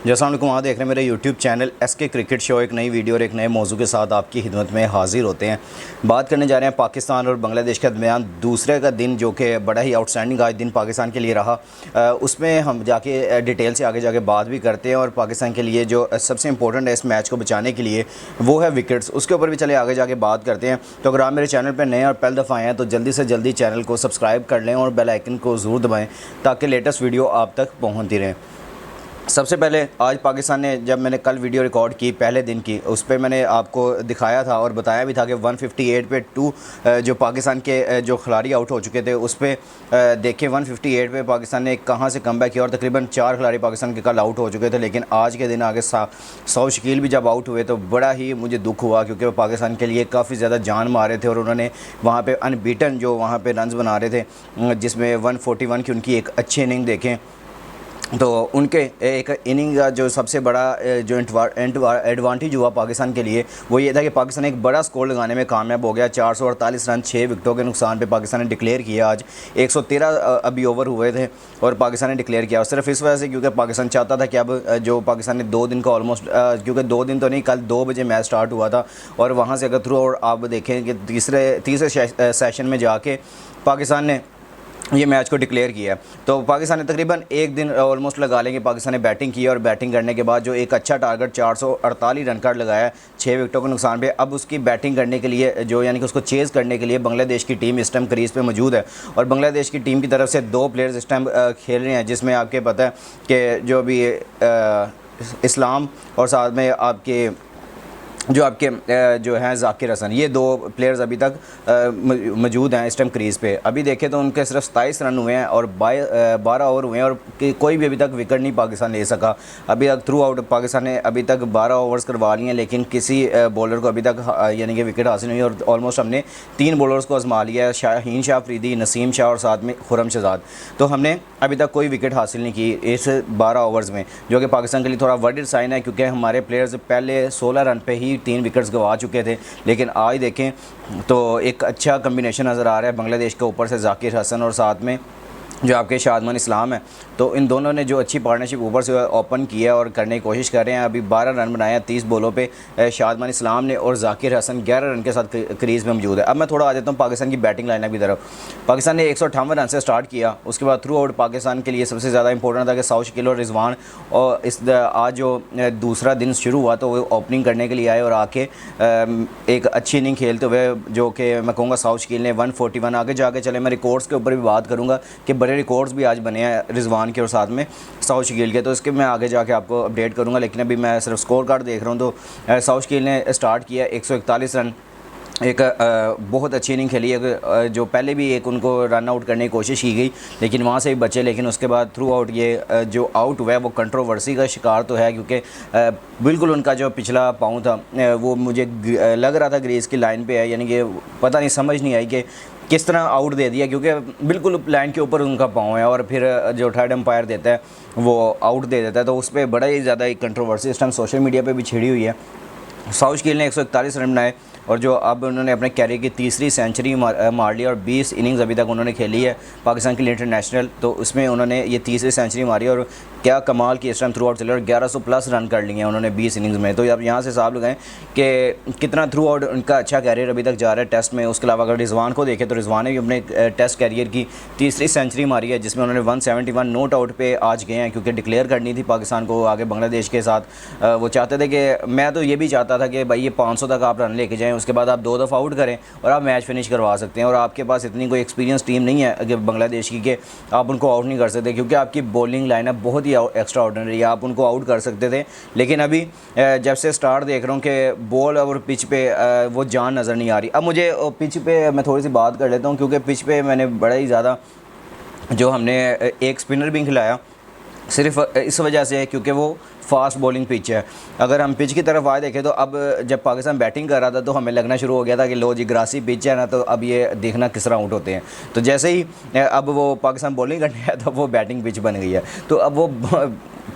जैसा आप वहाँ देख रहे हैं मेरे YouTube channel SK cricket show, एक नई वीडियो और एक नए मौजू के साथ आपकी खिदमत में हाजिर होते हैं। बात करने जा रहे हैं पाकिस्तान और बांग्लादेश के दरमियान दूसरे का दिन, जो कि बड़ा ही आउटस्टैंडिंग आज दिन पाकिस्तान के लिए रहा। उसमें हम जाके डिटेल से आगे जाके बात भी करते हैं और पाकिस्तान के लिए जो सबसे इंपॉर्टेंट है इस मैच को बचाने के लिए वो है विकेट्स, उसके ऊपर भी चले आगे जाके बात करते हैं। तो अगर आप मेरे चैनल पर नए और पहली दफ़ा आए हैं तो जल्दी से जल्दी चैनल को सब्सक्राइब कर लें और बेल आइकन को ज़रूर दबाएँ ताकि लेटेस्ट वीडियो आप तक पहुँचती रहें। सबसे पहले आज पाकिस्तान ने, जब मैंने कल वीडियो रिकॉर्ड की पहले दिन की, उस पर मैंने आपको दिखाया था और बताया भी था कि 158 पे 2 जो पाकिस्तान के जो खिलाड़ी आउट हो चुके थे उस पर देखें 158 पे पाकिस्तान ने कहां से कमबैक किया और तकरीबन 4 खिलाड़ी पाकिस्तान के कल आउट हो चुके थे। लेकिन आज के दिन आगे सौद शकील भी जब आउट हुए तो बड़ा ही मुझे दुख हुआ, क्योंकि वो पाकिस्तान के लिए काफ़ी ज़्यादा जान मारे थे और उन्होंने वहाँ पर अनबीटन जो वहाँ पर रन्स बना रहे थे, जिसमें 141 की उनकी एक अच्छी इनिंग देखें तो उनके एक इनिंग का जो सबसे बड़ा जो एडवांटेज हुआ पाकिस्तान के लिए वो ये था कि पाकिस्तान एक बड़ा स्कोर लगाने में कामयाब हो गया। 448 रन 6 विकेटों के नुकसान पे पाकिस्तान ने डिक्लेयर किया। आज 113 अभी ओवर हुए थे और पाकिस्तान ने डिक्लेयर किया, और सिर्फ इस वजह से क्योंकि पाकिस्तान चाहता था कि अब जो पाकिस्तान ने 2 दिन का ऑलमोस्ट, क्योंकि 2 दिन तो नहीं, कल 2 बजे मैच स्टार्ट हुआ था और वहाँ से अगर थ्रू और आप देखें कि तीसरे सेशन में जाके पाकिस्तान ने ये मैच को डिक्लेयर किया। तो पाकिस्तान ने तकरीबन 1 दिन ऑलमोस्ट लगा लेंगे पाकिस्तान ने बैटिंग की, और बैटिंग करने के बाद जो एक अच्छा टारगेट 448 रन का लगाया 6 विकेटों के नुकसान पे। अब उसकी बैटिंग करने के लिए जो यानी कि उसको चेज़ करने के लिए बांग्लादेश की टीम इस टाइम क्रीज पे मौजूद है, और बांग्लादेश की टीम की तरफ से 2 प्लेयर्स इस टाइम खेल रहे हैं, जिसमें आपके पता है कि जो अभी इस्लाम और साथ में आपके जो आपके जो हैं जाकिर हसन, ये 2 प्लेयर्स अभी तक मौजूद हैं इस टाइम क्रीज़ पे। अभी देखें तो उनके सिर्फ 27 रन हुए हैं और 12 ओवर हुए हैं और कोई भी अभी तक विकेट नहीं पाकिस्तान ले सका। अभी तक थ्रू आउट पाकिस्तान ने अभी तक 12 ओवर्स करवा लिए हैं, लेकिन किसी बॉलर को अभी तक यानी कि विकेट हासिल नहीं हुई। और ऑलमोस्ट हमने 3 बॉलर्स को आजमा लिया है, शाहीन शाह अफरीदी, नसीम शाह और साथ में खुरम शहजाद। तो हमने अभी तक कोई विकेट हासिल नहीं की इस 12 ओवर्स में, जो कि पाकिस्तान के लिए थोड़ा वर्डिड साइन है, क्योंकि हमारे प्लेयर्स पहले 16 रन पे ही 3 विकेट्स गंवा चुके थे। लेकिन आज देखें तो एक अच्छा कम्बिनेशन नज़र आ रहा है बांग्लादेश के ऊपर से जाकिर हसन और साथ में जो आपके शादमान इस्लाम है। तो इन दोनों ने जो अच्छी पार्टनरशिप ऊपर से ओपन किया और करने की कोशिश कर रहे हैं। अभी 12 रन बनाए हैं 30 बॉलों पे शादमान इस्लाम ने, और जाकिर हसन 11 रन के साथ क्रीज़ में मौजूद है। अब मैं थोड़ा आ जाता हूँ पाकिस्तान की बैटिंग लाइनअप की तरफ। पाकिस्तान ने 158 रन से स्टार्ट किया, उसके बाद थ्रू आउट पाकिस्तान के लिए सबसे ज़्यादा इंपॉर्टेंट था कि सौद शकील और रिजवान, और आज जो दूसरा दिन शुरू हुआ तो वो ओपनिंग करने के लिए आए और आके एक अच्छी इनिंग खेलते हुए, जो कि मैं कहूँगा सौद शकील ने 141, आगे जाके चले मैं रिकॉर्ड्स के ऊपर भी बात करूँगा कि बड़े रिकॉर्ड्स भी आज बने हैं रिजवान के और साथ में सौद शकील के, तो इसके मैं आगे जाके आपको अपडेट करूंगा। लेकिन अभी मैं सिर्फ स्कोर कार्ड देख रहा हूं तो सौद शकील ने स्टार्ट किया 141 रन, एक बहुत अच्छी इनिंग खेली है। जो पहले भी एक उनको रन आउट करने की कोशिश की गई लेकिन वहाँ से भी बचे, लेकिन उसके बाद थ्रू आउट ये जो आउट हुआ है वो कंट्रोवर्सी का शिकार तो है, क्योंकि बिल्कुल उनका जो पिछला पाँव था वो मुझे लग रहा था ग्रीज की लाइन पे है, यानी कि पता नहीं, समझ नहीं आई कि किस तरह आउट दे दिया, क्योंकि बिल्कुल लाइन के ऊपर उनका पाँव है और फिर जो थर्ड एम्पायर देता है वो आउट दे देता है। तो उस पर बड़ा ही ज़्यादा एक कंट्रोवर्सी इस टाइम सोशल मीडिया पे भी छिड़ी हुई है। सौद शकील ने 141 रन बनाए और जो अब उन्होंने अपने कैरियर की तीसरी सेंचुरी मार ली और 20 इनिंग्स अभी तक उन्होंने खेली है पाकिस्तान के लिए इंटरनेशनल, तो उसमें उन्होंने ये तीसरी सेंचुरी मारी और क्या कमाल की इस टाइम थ्रू आउट चले और 1100 प्लस रन कर लिए हैं उन्होंने 20 इनिंग्स में। तो अब यहाँ से हिसाब लगाएं कि कितना थ्रू आउट उनका अच्छा कैरियर अभी तक जा रहा है टेस्ट में। उसके अलावा अगर रिजवान को देखें तो रिजवान ने भी अपने टेस्ट कैरियर की तीसरी सेंचुरी मारी है, जिसमें उन्होंने 171 नॉट आउट पे आज गए हैं, क्योंकि डिक्लेयर करनी थी पाकिस्तान को आगे बांग्लादेश के साथ। वो चाहते थे कि, मैं तो ये भी चाहता था कि भाई ये 500 तक आप रन लेके जाएँ, उसके बाद आप 2 दफ़ा आउट करें और आप मैच फिनिश करवा सकते हैं। और आपके पास इतनी कोई एक्सपीरियंस टीम नहीं है कि बांग्लादेश की कि आप उनको आउट नहीं कर सकते, क्योंकि आपकी बॉलिंग लाइनअप बहुत ही एक्स्ट्रा ऑर्डिनरी है, आप उनको आउट कर सकते थे। लेकिन अभी जब से स्टार्ट देख रहा हूँ कि बॉल और पिच पे वो जान नज़र नहीं आ रही। अब मुझे पिच पे मैं थोड़ी सी बात कर लेता हूँ, क्योंकि पिच पे मैंने बड़ा ही ज़्यादा जो हमने एक स्पिनर भी खिलाया सिर्फ इस वजह से क्योंकि वो फास्ट बॉलिंग पिच है। अगर हम पिच की तरफ आए देखें तो अब जब पाकिस्तान बैटिंग कर रहा था तो हमें लगना शुरू हो गया था कि लो जी ग्रासी पिच है ना, तो अब ये देखना किस तरह आउट होते हैं। तो जैसे ही अब वो पाकिस्तान बॉलिंग करने आया तो वो बैटिंग पिच बन गई है। तो अब वो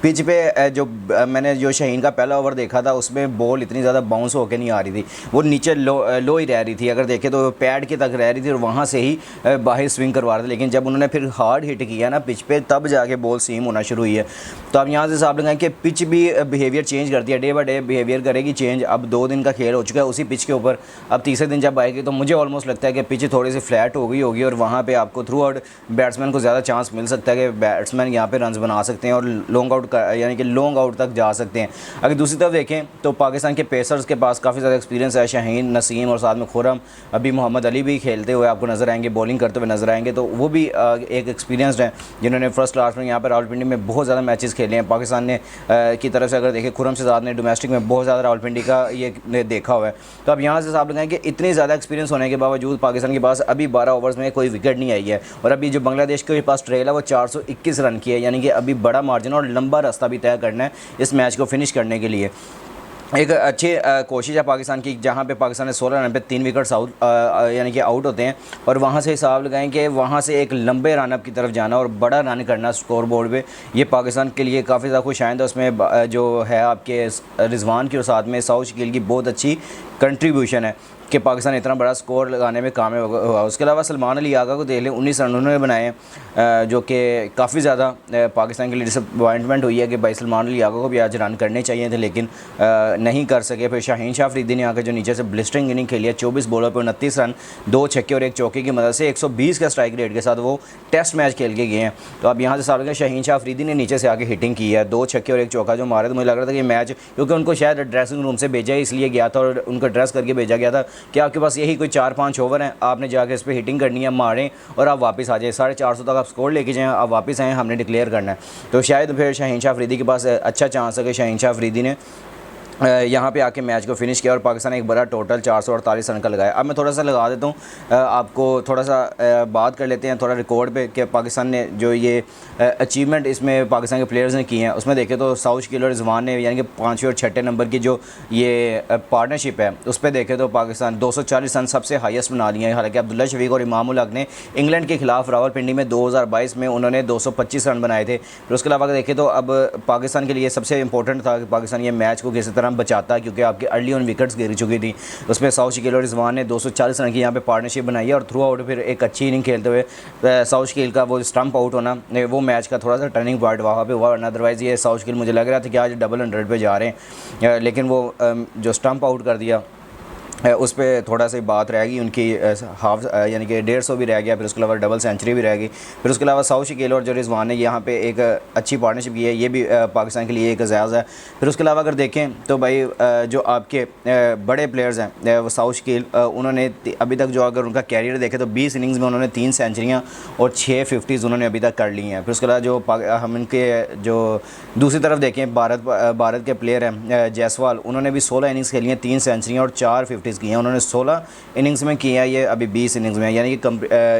पिच पे मैंने जो शाहीन का पहला ओवर देखा था उसमें बॉल इतनी ज़्यादा बाउंस होकर नहीं आ रही थी, वो नीचे लो ही रह रही थी, अगर देखें तो पैड के तक रह रही थी और वहाँ से ही बाहर स्विंग करवा रहे थे। लेकिन जब उन्होंने फिर हार्ड हिट किया ना पिच पे, तब जाके बॉल सीम होना शुरू हुई है। तो आप यहाँ से हिसाब लगाएं कि पिच भी बिहेवियर चेंज करती है, डे बाई डे बिहेवियर करेगी चेंज। अब 2 दिन का खेल हो चुका है उसी पिच के ऊपर, अब तीसरे दिन जब आएगी तो मुझे ऑलमोस्ट लगता है कि पिच थोड़ी सी फ्लैट हो गई होगी और वहाँ पे आपको थ्रू आउट बैट्समैन को ज़्यादा चांस मिल सकता है कि बैट्समैन यहाँ पे रन्स बना सकते हैं और लॉन्ग आउट यानी कि लॉन्ग आउट तक जा सकते हैं। अगर दूसरी तरफ देखें तो पाकिस्तान के पेसर्स के पास काफ़ी ज़्यादा एक्सपीरियंस है, शाहीन, नसीम और साथ में खुरम, अभी मोहम्मद अली भी खेलते हुए आपको नज़र आएंगे, बॉलिंग करते हुए नज़र आएंगे। तो वो भी एक एक्सपीरियंसड है जिन्होंने फर्स्ट क्लास में यहाँ पर रावलपिंडी में बहुत ज़्यादा मैचेस खेले हैं। पाकिस्तान ने की तरफ से अगर देखें, खुरम शहजाद ने डोमेस्टिक में बहुत ज़्यादा रावलपिंडी का ये देखा हुआ है। तो अब यहाँ से हिसाब लगाएं कि इतनी ज़्यादा एक्सपीरियंस होने के बावजूद पाकिस्तान के पास अभी 12 ओवर्स में कोई विकेट नहीं आई है और अभी जो बांग्लादेश के पास ट्रेल है वो 421 रन की है, यानी कि अभी बड़ा मार्जिन और लंबा रास्ता भी तय करना है इस मैच को फिनिश करने के लिए। एक अच्छी कोशिश है पाकिस्तान की, जहाँ पे पाकिस्तान ने 16 रन पे 3 विकेट्स आउट यानी कि आउट होते हैं और वहाँ से हिसाब लगाएं कि वहाँ से एक लंबे रनअप की तरफ जाना और बड़ा रन करना स्कोर बोर्ड पे, ये पाकिस्तान के लिए काफ़ी ज़्यादा खुशाइंद है। उसमें जो है आपके रिजवान की और साथ में साउथ शकील की बहुत अच्छी कंट्रीब्यूशन है कि पाकिस्तान इतना बड़ा स्कोर लगाने में कामयाब हुआ। उसके अलावा सलमान अली आगा को देख लें, 19 रन उन्होंने बनाए हैं, जो कि काफ़ी ज़्यादा पाकिस्तान के लिए डिसअपॉइंटमेंट हुई है कि भाई सलमान अली आगा को भी आज रन करने चाहिए थे लेकिन नहीं कर सके। फिर शाहीन शाह अफरीदी ने आकर जो नीचे से ब्लिस्टरिंग इनिंग खेली है, 24 बॉलों पर 29 रन, 2 छक्के और 1 चौके की मदद से 120 का स्ट्राइक रेट के साथ वो टेस्ट मैच खेल के गए हैं। तो अब यहाँ से साल के शाहीन शाह अफरीदी ने नीचे से आके हिटिंग की है, 2 छक्के और 1 चौका जो मारे। तो मुझे लग रहा था कि मैच, क्योंकि उनको शायद ड्रेसिंग रूम से भेजा इसलिए गया था और उनको ड्रेस करके भेजा गया था कि आपके पास यही कोई 4-5 ओवर हैं, आपने जाके इस पर हिटिंग करनी है, मारें और आप वापस आ जाए, 450 तक आप स्कोर लेके जाएँ, आप वापस आएँ, हमने डिक्लेयर करना है। तो शायद फिर शाहीन शाह अफरीदी के पास अच्छा चांस है कि शाहीन शाह अफरीदी ने यहाँ पे आके मैच को फिनिश किया और पाकिस्तान ने एक बड़ा टोटल 448 रन का लगाया। अब मैं थोड़ा सा लगा देता हूँ, आपको थोड़ा सा बात कर लेते हैं थोड़ा रिकॉर्ड पे कि पाकिस्तान ने जो ये अचीवमेंट इसमें पाकिस्तान के प्लेयर्स ने किए हैं। उसमें देखें तो साउथ शकील और रिजवान ने यानी कि 5वें और 6ठे नंबर की जो ये पार्टनरशिप है उस पर देखें तो पाकिस्तान 240 रन सबसे हाईएस्ट बना लिए हैं। हालांकि अब्दुल्ला शफीक और इमाम उल हक ने इंग्लैंड के खिलाफ रावलपिंडी में 2022 में उन्होंने 225 रन बनाए थे। फिर उसके अलावा देखें तो अब पाकिस्तान के लिए सबसे इंपॉर्टेंट था कि पाकिस्तान ये मैच को किसी तरह बचाता, क्योंकि आपकी अर्ली ऑन विकेट्स गिर चुकी थी। उसमें साउथ शकील और रिजवान ने 240 रन की यहाँ पे पार्टनरशिप बनाई है और थ्रू आउट फिर एक अच्छी इनिंग खेलते हुए साउथ शकील का वो स्टंप आउट होना वो मैच का थोड़ा सा टर्निंग पॉइंट वहाँ पे हुआ, वरना अदरवाइज़ ये साउथ शकील मुझे लग रहा था कि आज डबल 100 पे जा रहे हैं, लेकिन वो जो स्टंप आउट कर दिया उस पर थोड़ा सी बात रहेगी उनकी, हाफ यानी कि 150 भी रह गया। फिर उसके अलावा डबल सेंचुरी भी रहेगी। फिर उसके अलावा साउथ शकील और जो रिजवान ने यहाँ पे एक अच्छी पार्टनरशिप की है, ये भी पाकिस्तान के लिए एक एजाज़ है। फिर उसके अलावा अगर देखें तो भाई जो आपके बड़े प्लेयर्स हैं वो साउथ शकील, उन्होंने अभी तक जो अगर उनका कैरियर देखें तो 20 इनिंग्स में उन्होंने 3 सेंचुरियाँ और 6 50s उन्होंने अभी तक कर ली हैं। फिर उसके अलावा जो हम इनके जो दूसरी तरफ देखें भारत के प्लेयर हैं जायसवाल, उन्होंने भी 16 इनिंग्स खेली हैं, 3 सेंचुरियाँ और 4 50s की हैं। उन्होंने 16 इनिंग्स में किया है, ये अभी 20 इनिंग्स में है, यानी कि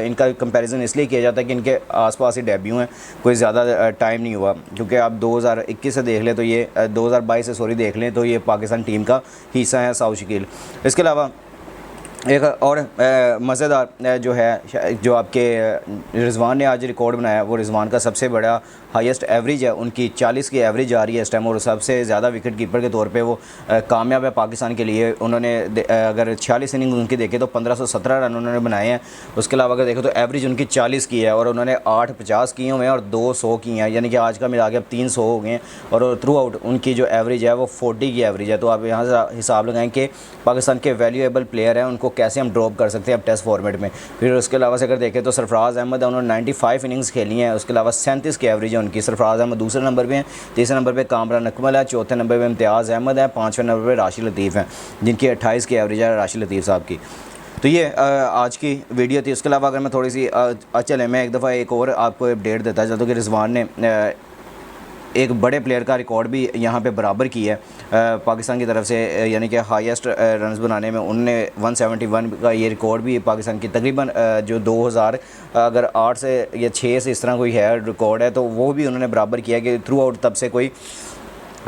इनका कंपैरिजन इसलिए किया जाता है कि इनके आसपास ही डेब्यू हैं, कोई ज़्यादा टाइम नहीं हुआ। क्योंकि आप 2021 से देख लें तो ये 2022 से सॉरी देख लें तो ये पाकिस्तान टीम का हिस्सा है साउथ शकील। इसके अलावा एक और मज़ेदार जो है जो आपके रिजवान ने आज रिकॉर्ड बनाया, वो रिजवान का सबसे बड़ा हाईएस्ट एवरेज है, उनकी 40 की एवरेज आ रही है इस टाइम और सबसे ज़्यादा विकेट कीपर के तौर पे वो कामयाब है पाकिस्तान के लिए। उन्होंने अगर 46 इनिंग उनकी देखें तो 1517 रन उन्होंने बनाए हैं। उसके अलावा अगर देखें तो एवरेज उनकी 40 की है और उन्होंने 8 50 किए हुए हैं और 2 100 किए हैं, यानी कि आज का मिला के अब 300 हो गए हैं और थ्रू आउट उनकी जो एवरेज है वो 40 की एवरेज है। तो आप यहाँ से हिसाब लगाएं कि पाकिस्तान के वैल्यूएबल प्लेयर हैं, उनको कैसे हम ड्रॉप कर सकते हैं अब टेस्ट फॉर्मेट में। फिर उसके अलावा से अगर देखें तो सरफराज अहमद है, उन्होंने 95 इनिंग्स खेली हैं। उसके अलावा 37 की एवरेज है उनकी। सरफराज अहमद दूसरे नंबर पे हैं, तीसरे नंबर पे कामरान अकमल है, चौथे नंबर पे इम्तियाज़ अहमद है, पाँचवें नंबर पे राशिद लतीफ़ हैं जिनकी 28 की एवरेज है राशिद लतीफ़ साहब की। तो ये आज की वीडियो थी। उसके अलावा अगर मैं थोड़ी सी चले मैं एक दफ़ा एक और आपको अपडेट देता चलता हूँ कि रिजवान ने एक बड़े प्लेयर का रिकॉर्ड भी यहाँ पे बराबर किया है पाकिस्तान की तरफ से, यानी कि हाईएस्ट रन्स बनाने में उन्होंने 171 का ये रिकॉर्ड भी पाकिस्तान की तकरीबन जो 2008 से या 6 से इस तरह कोई है रिकॉर्ड है तो वो भी उन्होंने बराबर किया कि थ्रू आउट तब से कोई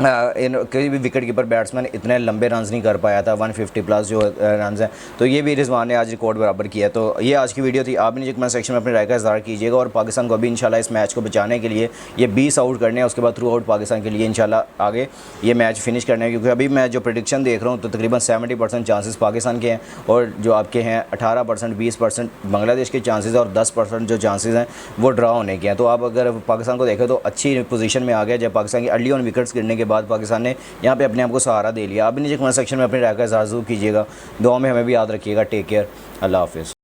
किसी भी विकेट कीपर बैट्समैन इतने लंबे रन्स नहीं कर पाया था, 150 प्लस जो रन्स हैं, तो ये भी रिजवान ने आज रिकॉर्ड बराबर किया। तो ये आज की वीडियो थी। आप भी नीचे कमेंट सेक्शन में अपनी राय का इज़हार कीजिएगा और पाकिस्तान को अभी इंशाल्लाह इस मैच को बचाने के लिए ये 20 आउट करने हैं, उसके बाद थ्रू आउट पाकिस्तान के लिए इंशाल्लाह आगे ये मैच फिनिश करने हैं, क्योंकि अभी मैं जो प्रेडिक्शन देख रहा हूँ तो तकरीबन 70% चांसेस पाकिस्तान के हैं और जो आपके हैं 18%, 20% बांग्लादेश के चांसेस और 10% जो चांसेस हैं वो ड्रा होने के हैं। तो आप अगर पाकिस्तान को देखें तो अच्छी पोजीशन में आ गया जब पाकिस्तान की अर्ली ऑन विकेट्स गिरने के बाद पाकिस्तान ने यहाँ पे अपने आप को सहारा दे लिया। आप भी नीचे कमेंट सेक्शन में अपनी राय का इज़हार कीजिएगा। दुआ में हमें भी याद रखिएगा। टेक केयर, अल्लाह हाफिज़।